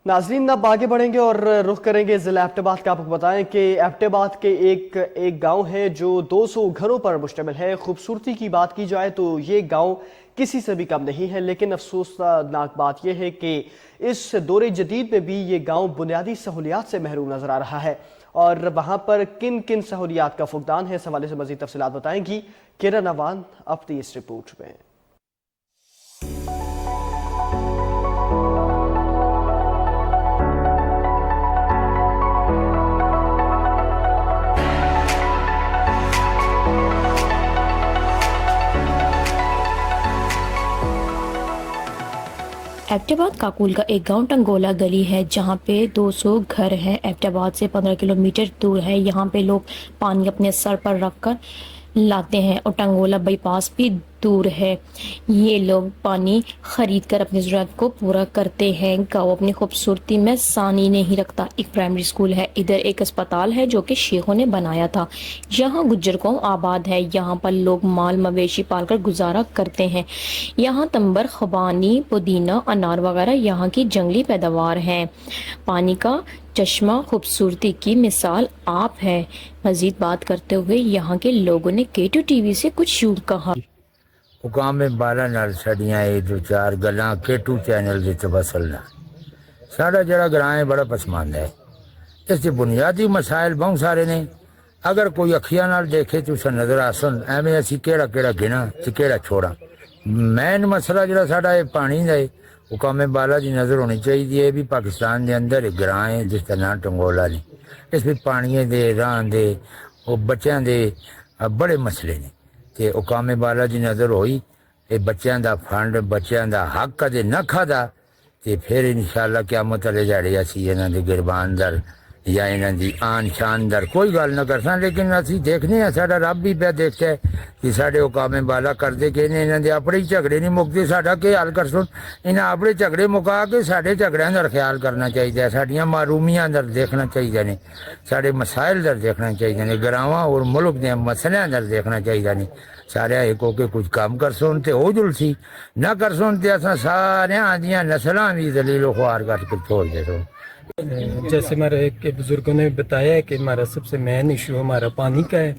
नाजरीन अब आगे बढ़ेंगे और रुख करेंगे ज़िला एबटाबाद का। आपको बताएं कि एबटाबाद के एक गांव है जो 200 घरों पर मुश्तमिल है। खूबसूरती की बात की जाए तो ये गांव किसी से भी कम नहीं है, लेकिन अफसोसनाक बात यह है कि इस दौरे जदीद में भी ये गांव बुनियादी सहूलियात से महरूम नजर आ रहा है। और वहां पर किन किन सहूलियात का फुकदान है, इस हवाले से मज़ीद तफसीलात बताएंगी किरण अवान अपनी इस रिपोर्ट में। एबटाबाद काकुल का एक गांव टंगोला गली है जहां पे 200 घर हैं। एबटाबाद से 15 किलोमीटर दूर है। यहां पे लोग पानी अपने सर पर रखकर लाते हैं और टंगोला बाईपास भी दूर है। ये लोग पानी खरीद कर अपनी ज़रूरत को पूरा करते हैं। गाँव अपनी खूबसूरती में सानी नहीं रखता। एक प्राइमरी स्कूल है, इधर एक अस्पताल है जो कि शेखों ने बनाया था। यहाँ गुज्जर कौम आबाद है। यहाँ पर लोग माल मवेशी पालकर गुजारा करते हैं। यहाँ तंबर, खुबानी, पुदीना, अनार वगैरह यहाँ की जंगली पैदावार हैं। पानी का चश्मा खूबसूरती की मिसाल आप है। मजीद बात करते हुए यहाँ के लोगों ने K2 TV से कुछ यूं कहा। हुकाम में बाला नाल साड़ियाँ ये दो चार गल्लां K2 चैनल के तवसलना साड़ा जरा ग्रां है बड़ा पसमानदा है। इसके बुनियादी मसाइल बहुत सारे ने। अगर कोई अखियां नाल देखे तो उसे नजर आसन एवं असी केड़ा केड़ा गिना ते केड़ा छोड़ा। मैन मसला जरा साड़ा है पानी का है। हुकाम में बाला की नज़र होनी चाहिए। ये भी पाकिस्तान के अंदर एक ग्रां है जिसका नाम टंगोला ने। इस पर पानी दे राह दे वो बच्चों के बड़े मसले ने। ते हुकाम बाला की नज़र होई ये बच्चों का फंड बच्चों का हक कदे न खादा ते फिर इंशाअल्लाह क़यामत वाले ध्याड़े असी इन्हां दे गिरबान दर या इन्हां दी आन शान दर कोई गल न करसां। लेकिन असी देखने हैं साडा रब भी पे देखता है कि साडे हुकाम बाला करदे कि इन्हां दे अपने ही झगड़े नहीं मुकदे। साडा के हल कर सुन इन्हां अपने झगड़े मुका के साडे झगड़ियां दा ख्याल करना चाहिए। साडियां मारूमियां दर देखना चाहिए ने। साडे मसाइल दर देखना चाहिए ने। ग्रावां और मुल्क दे मसलियां दर देखना चाहिए ने। सारे एक होके कुछ काम कर सुन ते हो जुलसी ना कर सुन ते असां सारियां दियां नस्लां भी दलीलो ख्वार करके छोड़ दे सो। जैसे हमारे एक बुजुर्गों ने बताया है कि हमारा सबसे मेन इशू हमारा पानी का है।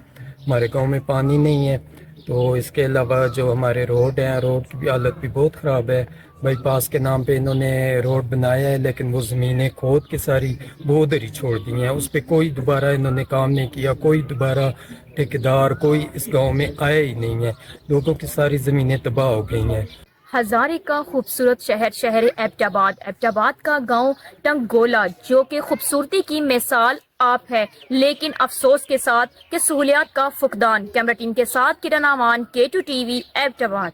हमारे गांव में पानी नहीं है। तो इसके अलावा जो हमारे रोड हैं, रोड की हालत भी बहुत ख़राब है। बाईपास के नाम पे इन्होंने रोड बनाया है लेकिन वो ज़मीनें खोद के सारी वो उधर ही छोड़ दी हैं। उस पर कोई दोबारा इन्होंने काम नहीं किया। कोई दोबारा ठेकेदार कोई इस गांव में आया ही नहीं है। लोगों की सारी ज़मीनें तबाह हो गई हैं। हजारे का खूबसूरत शहर एबटाबाद का गांव टंगोला जो कि खूबसूरती की मिसाल आप है, लेकिन अफसोस के साथ कि सहूलियात का फुकदान। कैमरा टीम के साथ किरण अवान, K2 TV, एबटाबाद।